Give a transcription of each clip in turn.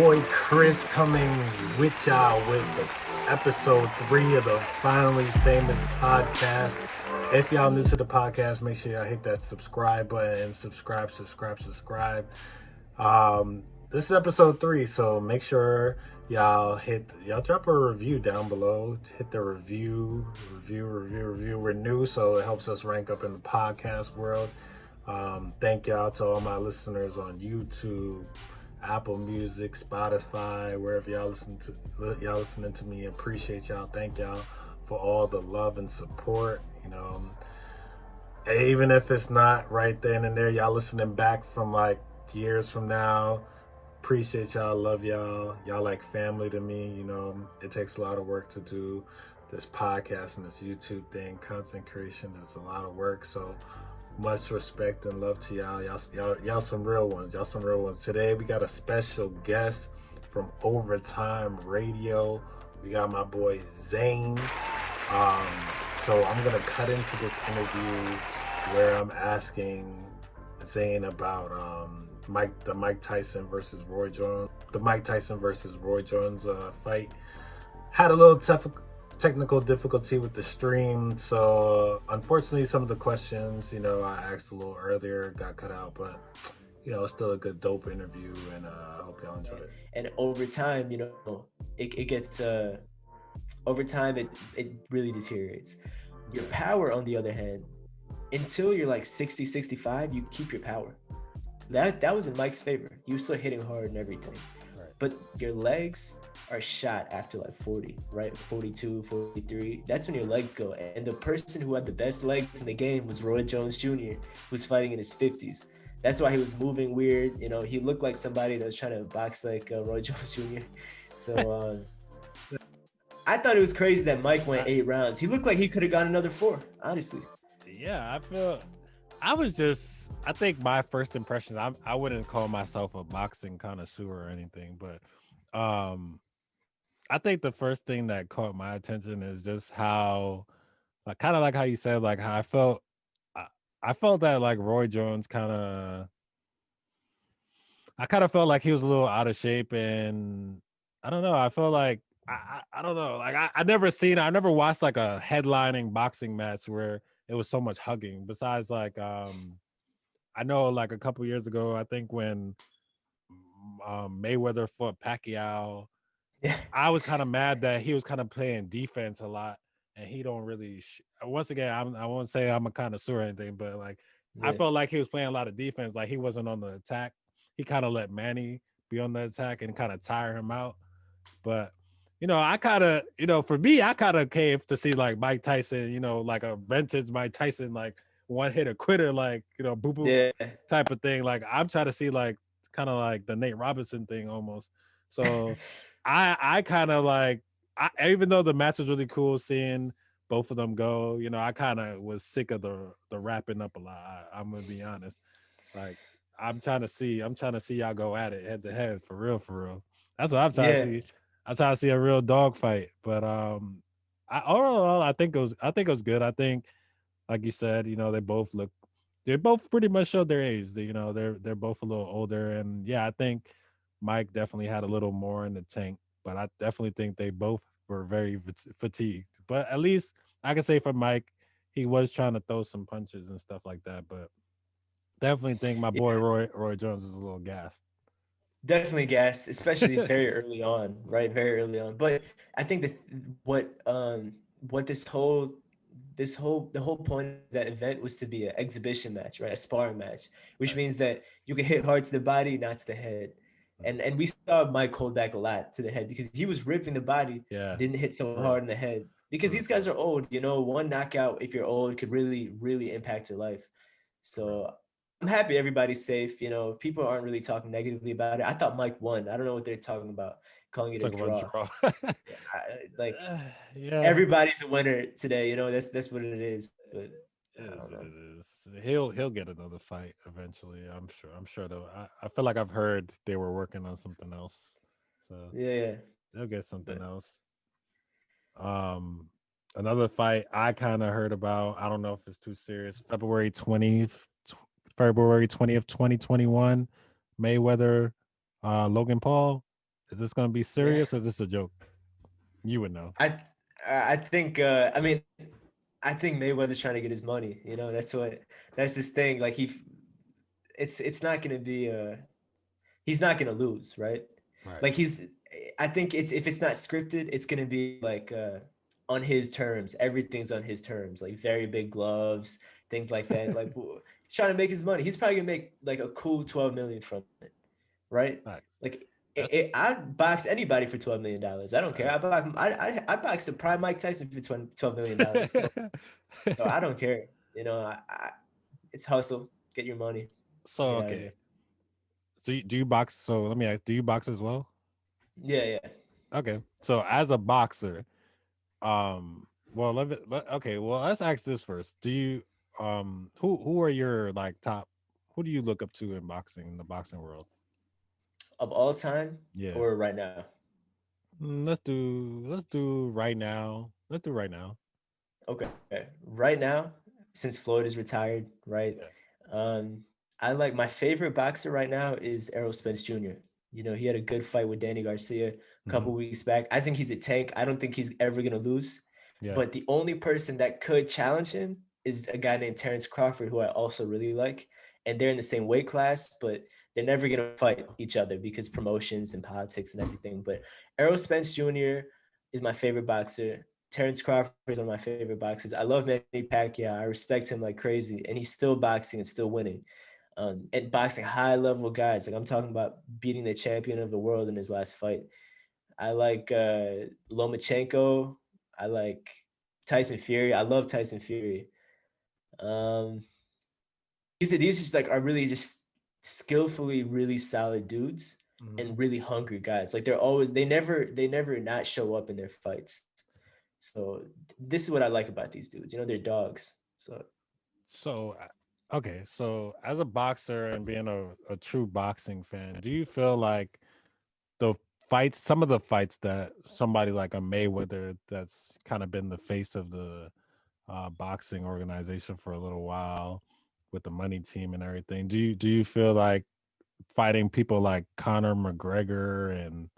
boy Chris coming with y'all with the episode 3 of the Finally Famous podcast. If y'all new to the podcast, make sure y'all hit that subscribe button. Subscribe. This is episode 3, so make sure y'all drop a review down below. Hit the review. We're new, so it helps us rank up in the podcast world. Thank y'all to all my listeners on YouTube, Apple Music, Spotify, wherever y'all listening to me. Appreciate y'all. Thank y'all for all the love and support. Even if it's not right then and there, y'all listening back from like years from now. Appreciate y'all. Love y'all. Y'all like family to me. It takes a lot of work to do this podcast and this YouTube thing. Content creation is a lot of work. So much respect and love to y'all. Y'all some real ones. Today we got a special guest from Overtime Radio. We got my boy Zain. So I'm gonna cut into this interview where I'm asking Zain about the Mike Tyson versus Roy Jones fight. Had a little technical difficulty with the stream, so unfortunately some of the questions I asked a little earlier got cut out, but it's still a good dope interview, and I hope y'all enjoy it. And over time, it gets over time it really deteriorates. Your power, on the other hand, until you're like 60, 65, you keep your power. That was in Mike's favor. You were still hitting hard and everything. Right. But your legs are shot after like 40, right? 42, 43. That's when your legs go. And the person who had the best legs in the game was Roy Jones Jr., who was fighting in his 50s. That's why he was moving weird. He looked like somebody that was trying to box like Roy Jones Jr. So I thought it was crazy that Mike went 8 rounds. He looked like he could have got another 4, honestly. Yeah, I think my first impression, I wouldn't call myself a boxing connoisseur or anything, but I think the first thing that caught my attention is just how, like, kind of like how you said, like how I felt that like Roy Jones I kind of felt like he was a little out of shape, and I don't know. I felt like I don't know. Like I never watched like a headlining boxing match where it was so much hugging. Besides, like I know like a couple years ago, I think when Mayweather fought Pacquiao, I was kind of mad that he was kind of playing defense a lot, and he don't really. Once again, I won't say I'm a connoisseur or anything, but like I felt like he was playing a lot of defense. Like he wasn't on the attack. He kind of let Manny be on the attack and kind of tire him out. But I kind of, for me, I kind of came to see like Mike Tyson, like a vintage Mike Tyson, like one hit a quitter, like boo boo type of thing. Like I'm trying to see like kind of like the Nate Robinson thing almost. So I kind of like, even though the match was really cool, seeing both of them go, I kind of was sick of the wrapping up a lot. I'm gonna be honest. Like I'm trying to see y'all go at it head to head for real. That's what I'm trying to see. I'm trying to see a real dog fight. But overall, I think it was good. I think, like you said, they both pretty much showed their age. They're both a little older, and yeah, I think Mike definitely had a little more in the tank, but I definitely think they both were very fatigued. But at least I can say for Mike, he was trying to throw some punches and stuff like that. But definitely think my boy Roy Jones was a little gassed. Definitely gassed, especially very early on, right? Very early on. But I think that what the whole point of that event was to be an exhibition match, right? A sparring match, which means that you can hit hard to the body, not to the head. And we saw Mike hold back a lot to the head because he was ripping the body, didn't hit so hard in the head. Because these guys are old, one knockout if you're old could really, really impact your life. So I'm happy everybody's safe. People aren't really talking negatively about it. I thought Mike won. I don't know what they're talking about, calling it a draw. Everybody's a winner today. That's what it is. But it is. He'll get another fight eventually. I'm sure though. I feel like I've heard they were working on something else. So yeah, they'll get something else. Another fight I kind of heard about. I don't know if it's too serious. February 20th, 2021, Mayweather, Logan Paul. Is this gonna be Yeah. serious or is this a joke? You would know. I think I mean I think Mayweather's trying to get his money. You know, that's his thing. Like it's not gonna be he's not gonna lose, right? Right. Like I think it's if it's not scripted, it's gonna be like on his terms. Everything's on his terms, like very big gloves, things like that. Like he's trying to make his money. He's probably gonna make like a cool 12 million from it, right? Right. Like That's I'd box anybody for $12 million. I don't care. right. I box a prime Mike Tyson for $12 million. So I don't care. You know, it's hustle. Get your money. So Get out of okay. there. So do you box? So let me ask, do you box as well? Yeah, yeah. Okay. So as a boxer, well okay, well let's ask this first. Do you who are your like top, who do you look up to in boxing, in the boxing world? Of all time Yeah. or right now? Let's do right now. Let's do right now. Okay. Right now, since Floyd is retired, right? Yeah. Um, I like my favorite boxer right now is Errol Spence Jr. You know, he had a good fight with Danny Garcia a Hmm. couple weeks back. I think he's a tank. I don't think he's ever gonna lose. Yeah. But the only person that could challenge him is a guy named Terrence Crawford, who I also really like. And they're in the same weight class, but they're never gonna fight each other because promotions and politics and everything. But Errol Spence Jr. is my favorite boxer. Terrence Crawford is one of my favorite boxers. I love Manny Pacquiao. I respect him like crazy, and he's still boxing and still winning. And boxing high level guys. Like I'm talking about beating the champion of the world in his last fight. I like Lomachenko. I like Tyson Fury. I love Tyson Fury. Um, these just like are really just skillfully really solid dudes Hmm. and really hungry guys. Like they never not show up in their fights. So this is what I like about these dudes. You know, they're dogs. So So okay, so as a boxer and being a true boxing fan, do you feel like the fights, some of the fights that somebody like a Mayweather, that's kind of been the face of the boxing organization for a little while with the money team and everything, do you feel like fighting people like Conor McGregor and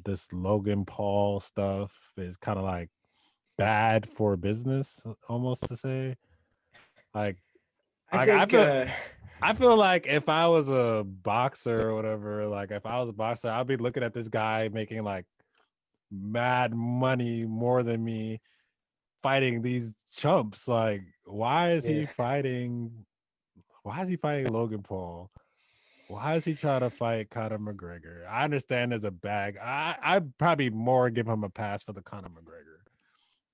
this Logan Paul stuff is kind of like bad for business, almost to say? Like, I I think feel, I feel like if I was a boxer or whatever, like if I was a boxer, I'd be looking at this guy making like mad money more than me, fighting these chumps. Like, why is yeah, he fighting? Why is he fighting Logan Paul? Why is he trying to fight Conor McGregor? I understand there's a bag. I'd probably more give him a pass for the Conor McGregor,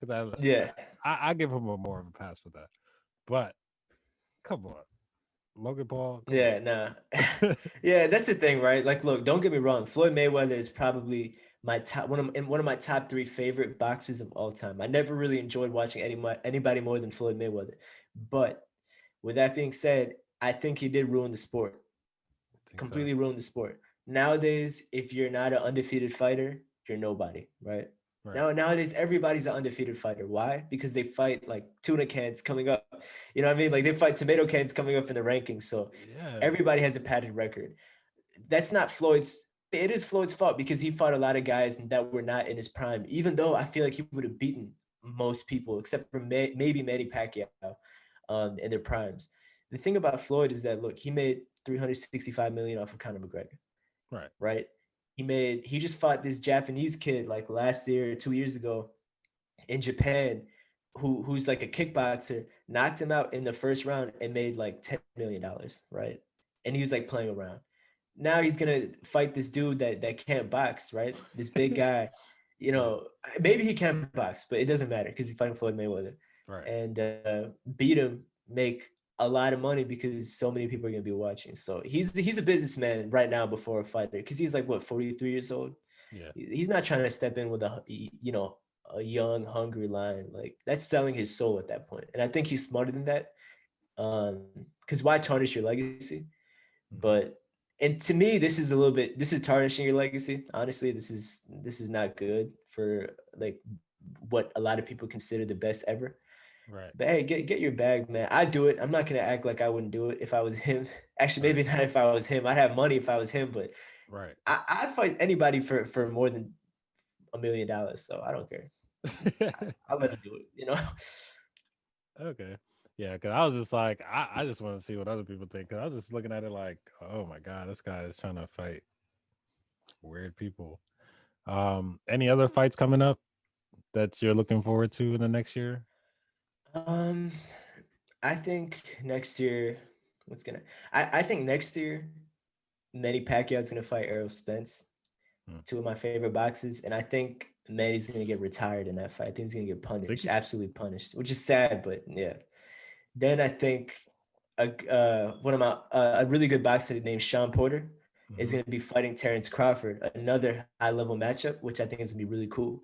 because yeah, I give him a more of a pass for that. But come on, Logan Paul, come yeah, nah. on. Yeah, that's the thing, right? Like, look, don't get me wrong. Floyd Mayweather is probably my top one of my top three favorite boxers of all time. I never really enjoyed watching anybody more than Floyd Mayweather. But with that being said, I think he did ruin the sport. I think so. Completely ruined the sport. Nowadays, if you're not an undefeated fighter, you're nobody, right? Right. Nowadays, everybody's an undefeated fighter. Why? Because they fight like tuna cans coming up. You know what I mean? Like they fight tomato cans coming up in the rankings. So Yeah. everybody has a padded record. That's not Floyd's. It is Floyd's fault because he fought a lot of guys that were not in his prime. Even though I feel like he would have beaten most people, except for maybe Manny Pacquiao, in their primes. The thing about Floyd is that look, he made 365 million off of Conor McGregor, Right. right? He just fought this Japanese kid like last year, 2 years ago in Japan, who's like a kickboxer, knocked him out in the first round and made like $10 million, right? And he was like playing around. Now he's gonna fight this dude that can't box, right? This big guy, you Yeah. know, maybe he can box, but it doesn't matter because he's fighting Floyd Mayweather, Right. and beat him, make a lot of money because so many people are gonna be watching. So he's a businessman right now before a fighter because he's like what 43 years old. Yeah. He's not trying to step in with a young hungry lion. Like that's selling his soul at that point. And I think he's smarter than that. Because why tarnish your legacy? Hmm. But and to me, this is tarnishing your legacy. Honestly, this is not good for like what a lot of people consider the best ever. Right. But hey, get your bag, man. I do it. I'm not gonna act like I wouldn't do it if I was him. Actually, Right. maybe not if I was him. I'd have money if I was him, but Right. I'd fight anybody for more than $1 million, so I don't care. I'll let him do it. Okay. Yeah, because I was just like, I just want to see what other people think. Because I was just looking at it like, oh my God, this guy is trying to fight weird people. Any other fights coming up that you're looking forward to in the next year? Um, I think next year, what's gonna? I think next year, Manny Pacquiao's gonna fight Errol Spence, Hmm. two of my favorite boxes, and I think Manny's gonna get retired in that fight. I think he's gonna get Think punished, you? absolutely punished, which is sad, but yeah. Then I think one of my a really good boxer named Sean Porter is Hmm. going to be fighting Terrence Crawford, another high level matchup, which I think is going to be really cool.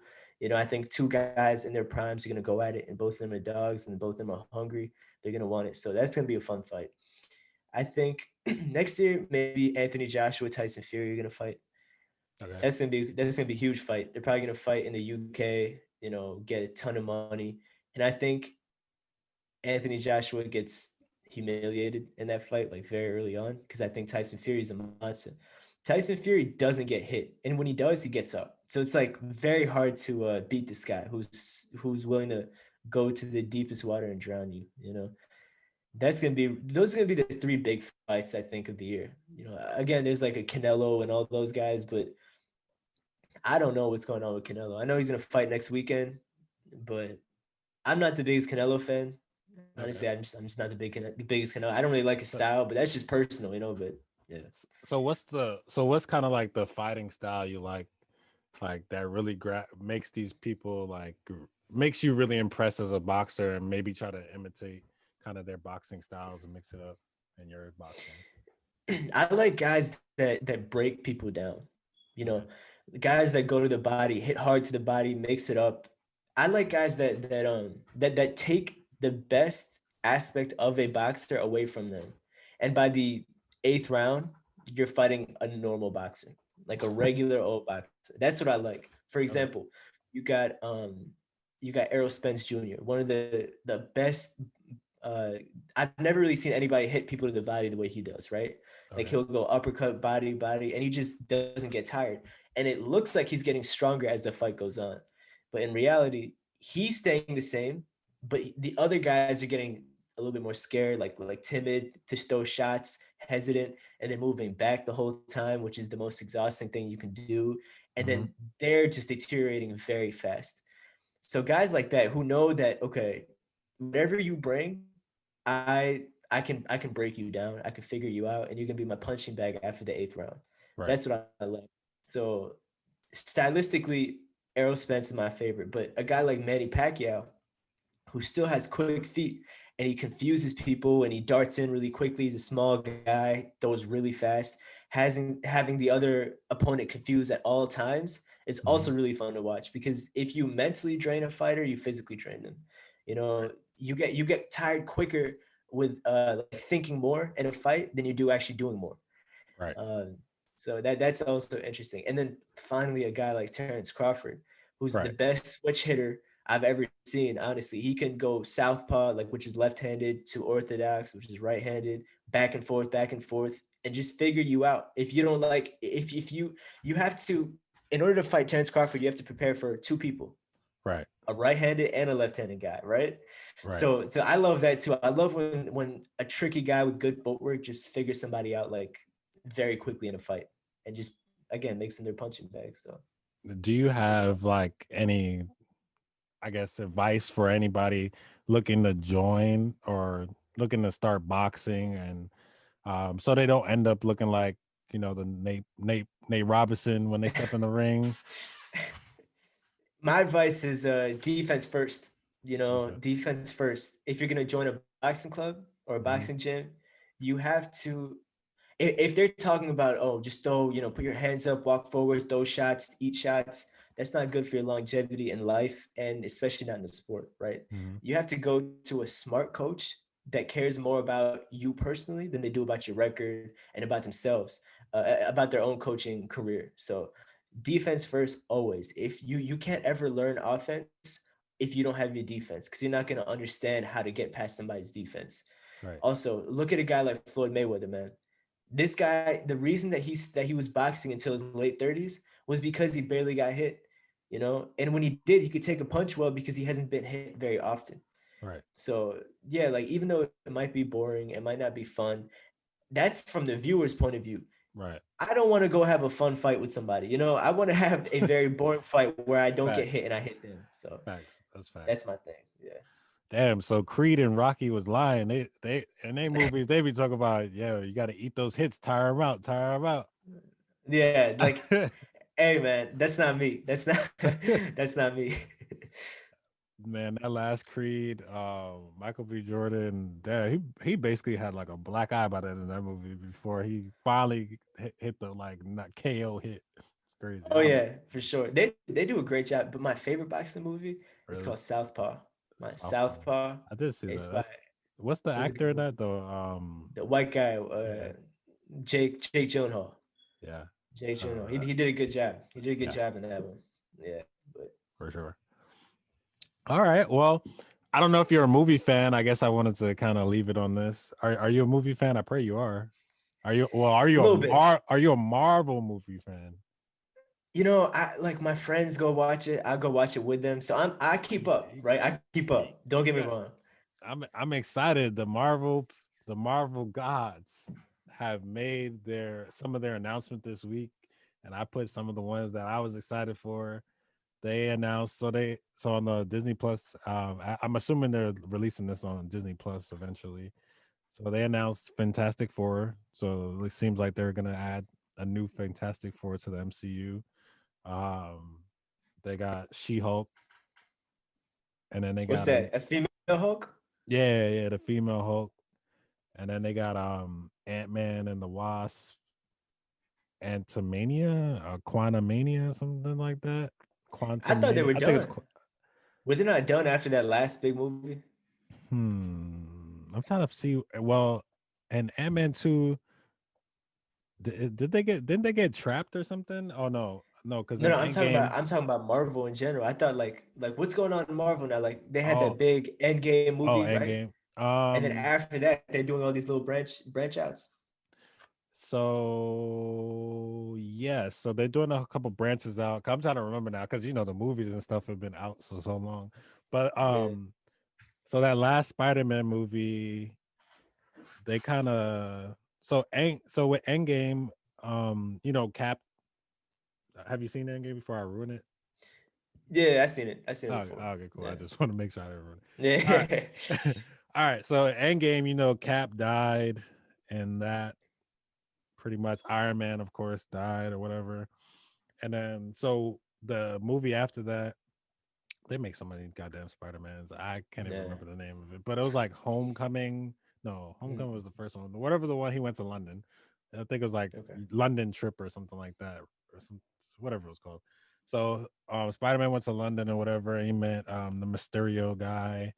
I think two guys in their primes are going to go at it, and both of them are dogs, and both of them are hungry. They're going to want it, so that's going to be a fun fight. I think next year maybe Anthony Joshua, Tyson Fury are going to fight. Okay. That's gonna be a huge fight. They're probably gonna fight in the UK. Get a ton of money, and I think Anthony Joshua gets humiliated in that fight like very early on because I think Tyson Fury is a monster. Tyson Fury doesn't get hit, and when he does, he gets up. So it's like very hard to beat this guy who's willing to go to the deepest water and drown you. Those are gonna be the three big fights I think of the year. Again, there's like a Canelo and all those guys, but I don't know what's going on with Canelo. I know he's gonna fight next weekend, but I'm not the biggest Canelo fan. Okay. Honestly, I'm just not the biggest Canelo. I don't really like his So, style, but that's just personal. But yeah. so what's kind of like the fighting style you like that really makes these people like makes you really impressed as a boxer and maybe try to imitate kind of their boxing styles and mix it up in your boxing. I like guys that break people down. You Okay. know, the guys that go to the body, hit hard to the body, mix it up. I like guys that take the best aspect of a boxer away from them. And by the eighth round, you're fighting a normal boxer, like a regular old boxer. That's what I like. For Okay. example, you got Errol Spence Jr., one of the best uh, I've never really seen anybody hit people to the body the way he does, right? Like Okay. he'll go uppercut, body, and he just doesn't get tired. And it looks like he's getting stronger as the fight goes on. But in reality, he's staying the same, but the other guys are getting a little bit more scared, like timid to throw shots, hesitant, and then moving back the whole time, which is the most exhausting thing you can do. And Hmm. then they're just deteriorating very fast. So guys like that who know that, okay, whatever you bring, I can break you down. I can figure you out, and you can be my punching bag after the eighth round. Right. That's what I like. So stylistically, Errol Spence is my favorite, but a guy like Manny Pacquiao, who still has quick feet and he confuses people and he darts in really quickly. He's a small guy, throws really fast. Having the other opponent confused at all times is Hmm. also really fun to watch because if you mentally drain a fighter, you physically train them. Right. You get tired quicker with like thinking more in a fight than you do actually doing more. Right. Um, so that's also interesting. And then finally, a guy like Terrence Crawford, who's the Right. best switch hitter I've ever seen. Honestly, he can go southpaw, like which is left-handed, to orthodox, which is right-handed, back and forth, and just figure you out. If you don't like, if you have to, in order to fight Terrence Crawford, you have to prepare for two people, Right. a right-handed and a left-handed guy, right? Right. So I love that too. I love when a tricky guy with good footwork just figures somebody out like very quickly in a fight and just again makes them their punching bag. So Do you have like any, I guess, advice for anybody looking to join or looking to start boxing and so they don't end up looking like the Nate Robinson when they step in the ring? my advice is defense first. Okay. Defense first. If you're gonna join a boxing club or a Hmm. boxing gym, you have to if they're talking about, oh, just throw, put your hands up, walk forward, throw shots, eat shots, that's not good for your longevity in life and especially not in the sport, right? Hmm. You have to go to a smart coach that cares more about you personally than they do about your record and about themselves, about their own coaching career. So defense first always. If you can't ever learn offense if you don't have your defense because you're not going to understand how to get past somebody's defense. Right. Also, look at a guy like Floyd Mayweather, man. This guy, the reason that he was boxing until his late 30s was because he barely got hit, you know? And when he did, he could take a punch well because he hasn't been hit very often. Right. So yeah, like even though it might be boring, it might not be fun, that's from the viewer's point of view. Right. I don't want to go have a fun fight with somebody. You know, I want to have a very boring fight where I don't get Facts. hit and I hit them. So Facts. That's that's facts. my thing. Yeah. Damn. So Creed and Rocky was lying. They in their movies they be talking about, yeah, you got to eat those hits, tire them out, tire them out. Yeah, like, hey man, that's not me. That's not that's not me. Man, that last Creed, Michael B. Jordan, he basically had like a black eye by the end of that movie before he finally hit the like not KO hit. It's crazy. Oh yeah, for sure. They do a great job. But my favorite boxing movie is Really called Southpaw. My Southpaw. Southpaw I did see is that. by That's what's the is a good actor in that movie. though? The white guy, Yeah, Jake Gyllenhaal. yeah, Jake I Gyllenhaal. remember He that. did a good job. He did a good Yeah, job in that one. Yeah, but for sure. All right. Well, I don't know if you're a movie fan. I guess I wanted to kind of leave it on this. Are you a movie fan? I pray you are. Are a you little bit. are you a Marvel movie fan? You know, I like my friends go watch it. I go watch it with them. So I keep up, right? I keep up. Don't get me Yeah. wrong. I'm excited. The Marvel gods have made their some of their announcement this week, and I put some of the ones that I was excited for. They announced so on the Disney Plus. I'm assuming they're releasing this on Disney Plus eventually. So they announced Fantastic Four. So it seems like they're gonna add a new Fantastic Four to the MCU. Um, they got She Hulk, and then they What's got a that? A female Hulk? yeah the female Hulk, and then they got Ant-Man and the Wasp, Antimania, Quantumania, something like that. I Quantum thought they Mania. were I think it's done. Were they not done after that last big movie? I'm trying to see. Well, and Ant-Man 2, did they get didn't they get trapped or something? Oh no, because No, in no, Endgame, I'm talking about Marvel in general. I thought like what's going on in Marvel now? Like they had that oh big Endgame oh movie, right? Endgame. And then after that, they're doing all these little branch outs. So yes, so they're doing a couple branches out. I'm trying to remember now because the movies and stuff have been out so long. But Yeah. so that last Spider-Man movie, they kind of so with Endgame, Cap. Have you seen Endgame before I ruin it? Yeah, I seen it. I seen it Oh, before. okay, cool. I Yeah. just want to make sure I didn't ruin it. All Yeah. right, all right. So Endgame, Cap died, and that pretty much Iron Man, of course, died or whatever. And then so the movie after that, they make so many goddamn Spider-Mans. I can't even Nah. remember the name of it. But it was like Homecoming. No, Homecoming was Mm, the first one. Whatever the one he went to London. I think it was like okay. London Trip or something like that. Or some whatever it was called. So Spider-Man went to London or whatever, and he met the Mysterio guy.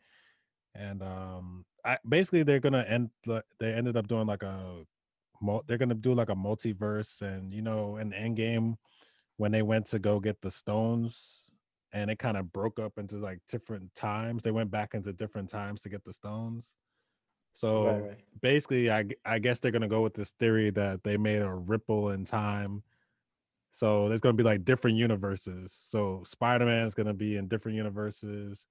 And basically they're gonna they ended up doing like they're gonna do like a multiverse, and in the end game when they went to go get the stones, and it kind of broke up into like different times. They went back into different times to get the stones. Right, So right. basically, I guess they're gonna go with this theory that they made a ripple in time. So there's gonna be like different universes. So Spider-Man is gonna be in different universes.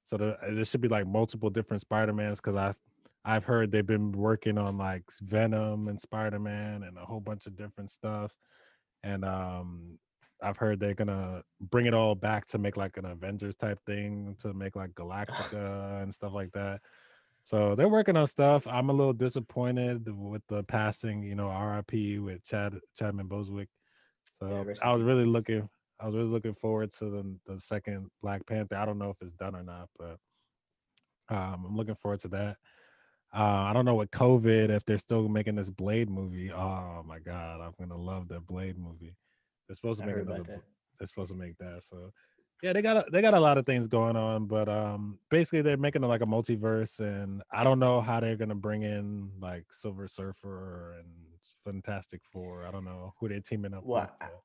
So there should be like multiple different Spider-Mans because I've heard they've been working on like Venom and Spider-Man and a whole bunch of different stuff. And I've heard they're gonna bring it all back to make like an Avengers type thing, to make like Galactica and stuff like that. So they're working on stuff. I'm a little disappointed with the passing, RIP with Chadman Boswick. Yeah, So rest in peace. I was really looking forward to the second Black Panther. I don't know if it's done or not, but I'm looking forward to that. I don't know with COVID if they're still making this Blade movie. Oh my god, I'm gonna love that Blade movie. They're supposed to I make heard another. about that. They're supposed to make that. So yeah, they got a lot of things going on, but basically they're making like a multiverse, and I don't know how they're gonna bring in like Silver Surfer and Fantastic Four. I don't know who they're teaming up with, Well, but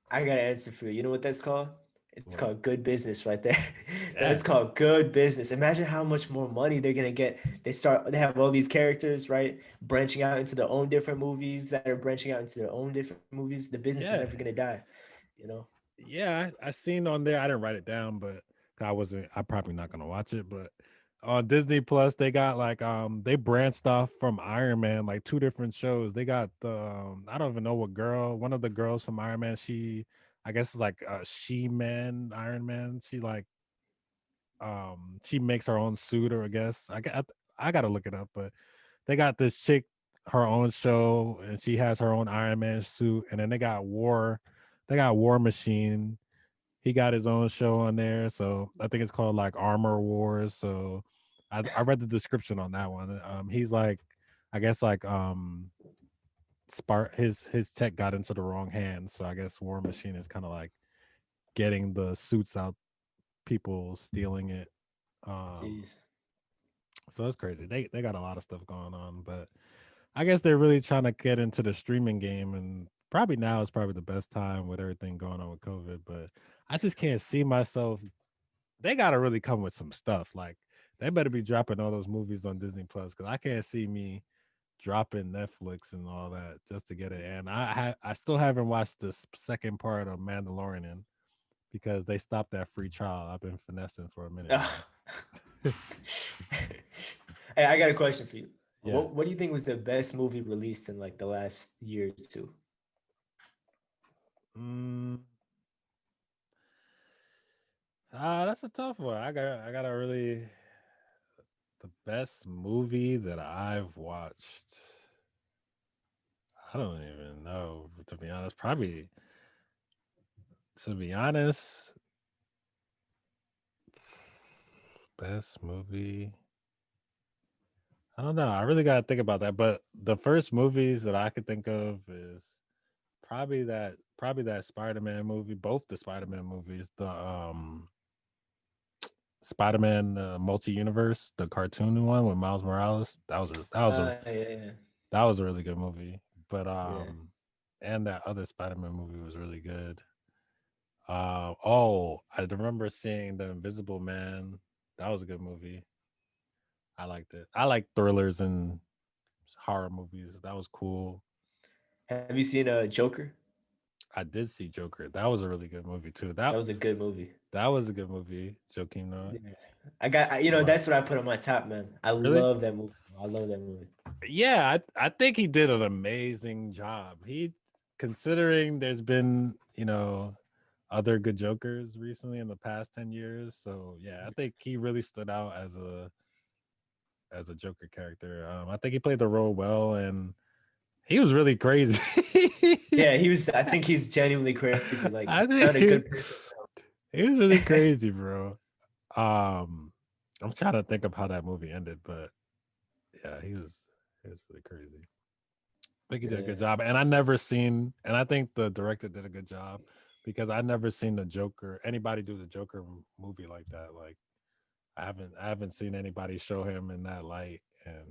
I got an answer for you. You know what that's called? It's What? called good business right there. Yeah. That's called good business. Imagine how much more money they're gonna get. They have all these characters, right? Branching out into their own different movies that are branching out into their own different movies. The business is Yeah. never gonna die, you know? Yeah, I seen on there. I didn't write it down, but 'cause I wasn't. I'm probably not gonna watch it. But on Disney Plus, they got like they branched off from Iron Man, like two different shows. They got the I don't even know what girl. One of the girls from Iron Man. She, I guess, is like a she man Iron Man. She like she makes her own suit, or I guess I gotta look it up. But they got this chick, her own show, and she has her own Iron Man suit. And then they got War. They got War Machine. He got his own show on there, so I think it's called like Armor Wars. So I read the description on that one. He's like, I guess like Spark his tech got into the wrong hands, so I guess War Machine is kind of like getting the suits out, people stealing it. Um, Jeez. so it's crazy. They got a lot of stuff going on, but I guess they're really trying to get into the streaming game, and probably now is probably the best time with everything going on with COVID. But I just can't see myself. They got to really come with some stuff. Like they better be dropping all those movies on Disney Plus, because I can't see me dropping Netflix and all that just to get it. And I still haven't watched the second part of Mandalorian because they stopped that free trial. I've been finessing for a minute now. Hey, I got a question for you. Yeah. What do you think was the best movie released in like the last year or two? Mm, that's a tough one. I got to really the best movie that I've watched. I don't even know, to be honest. Probably, to be honest, best movie. I don't know. I really gotta think about that. But the first movies that I could think of is probably that Spider-Man movie, both the Spider-Man movies, the Spider-Man multi-universe, the cartoon one with Miles Morales. Yeah, That was a really good movie. But yeah. and that other Spider-Man movie was really good. I remember seeing The Invisible Man. That was a good movie. I liked it. I like thrillers and horror movies. That was cool. Have you seen Joker? I did see Joker. That was a really good movie too. That was a good movie. That was a good movie. Joaquin Noah. Yeah. You I know, like that's what I put on my top, man. I really. love that movie. I love that movie. Yeah, I think he did an amazing job. He considering there's been other good Jokers recently in the past 10 years. So yeah, I think he really stood out as a Joker character. I think he played the role well, and he was really crazy. Yeah, he was. I think he's genuinely crazy. Like, I think not a good person. he was really crazy, bro. Um, I'm trying to think of how that movie ended, but yeah, he was really crazy. I think he did a good Yeah. job, and I think the director did a good job because I never seen the Joker anybody do the Joker movie like that. Like I haven't seen anybody show him in that light and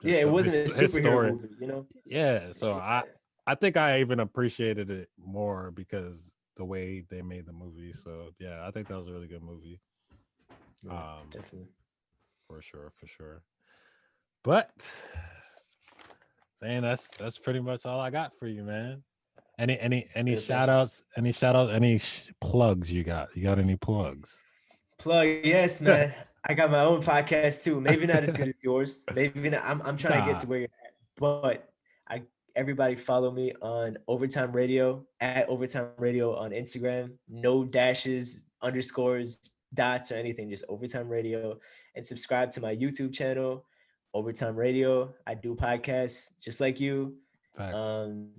Yeah, just it show wasn't a his superhero story. movie, you know? Yeah, so Yeah. I think I even appreciated it more because the way they made the movie. So yeah, I think that was a really good movie. Yeah, Um, definitely. for sure, for sure. But saying that's pretty much all I got for you, man. It's Any been a shout pleasure. outs, any plugs you got? You got any plugs? Plug, yes, man. I got my own podcast too. Maybe not as good as yours. Maybe not. I'm trying to get Nah, to where you're at, but I everybody follow me on Overtime Radio at Overtime Radio on Instagram. No dashes, underscores, dots, or anything. Just Overtime Radio, and subscribe to my YouTube channel, Overtime Radio. I do podcasts just like you. facts, Um,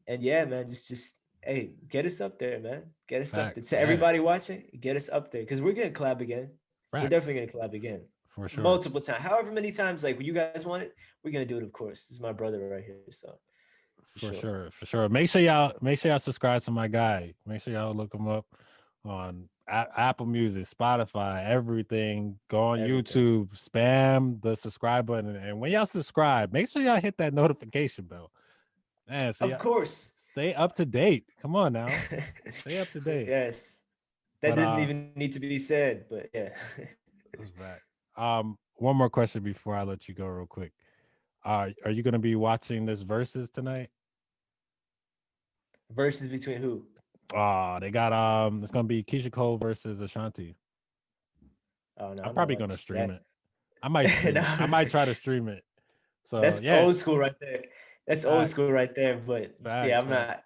and yeah, man, just hey, get us up there, man. Get us up there. facts, To yeah, everybody watching, get us up there because we're gonna collab again. We're definitely facts, gonna collab again. for sure. Multiple times. However many times like you guys want it, we're gonna do it, of course. This is my brother right here. So for For sure. sure, for sure. Make sure y'all subscribe to my guy. Make sure y'all look him up on Apple Music, Spotify, everything. Go on Everything. YouTube, spam the subscribe button, and when y'all subscribe, make sure y'all hit that notification bell. Man, so Of y'all course. stay up to date. Come on now, stay up to date. Yes. That But doesn't even need to be said, but yeah. that's fact. One more question before I let you go, real quick. Are you gonna be watching this versus tonight? Versus between who? They got it's gonna be Keisha Cole versus Ashanti. Oh no, I'm I'm not probably gonna watching stream that. it. I might stream it. I No, might try to stream it. So that's yeah, old school right there. That's old facts, school right there. But yeah, facts, I'm facts, not.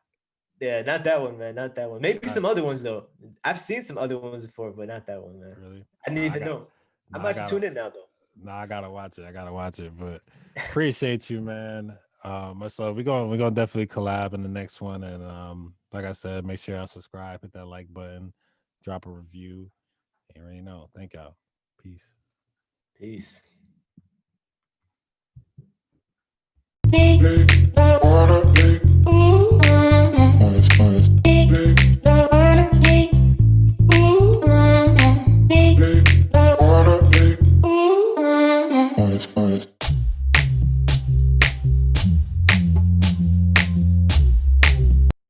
Yeah, not that one, man. Not that one. Maybe some facts. other ones though. I've seen some other ones before, but not that one, man. Really? I didn't Nah, even know. I I might have to gotta, tune in now though. nah, I gotta watch it. I gotta watch it. But appreciate you, man. So we're gonna definitely collab in the next one. And like I said, make sure y'all subscribe, hit that like button, drop a review. You already know. Thank y'all. Peace. Peace. Wanna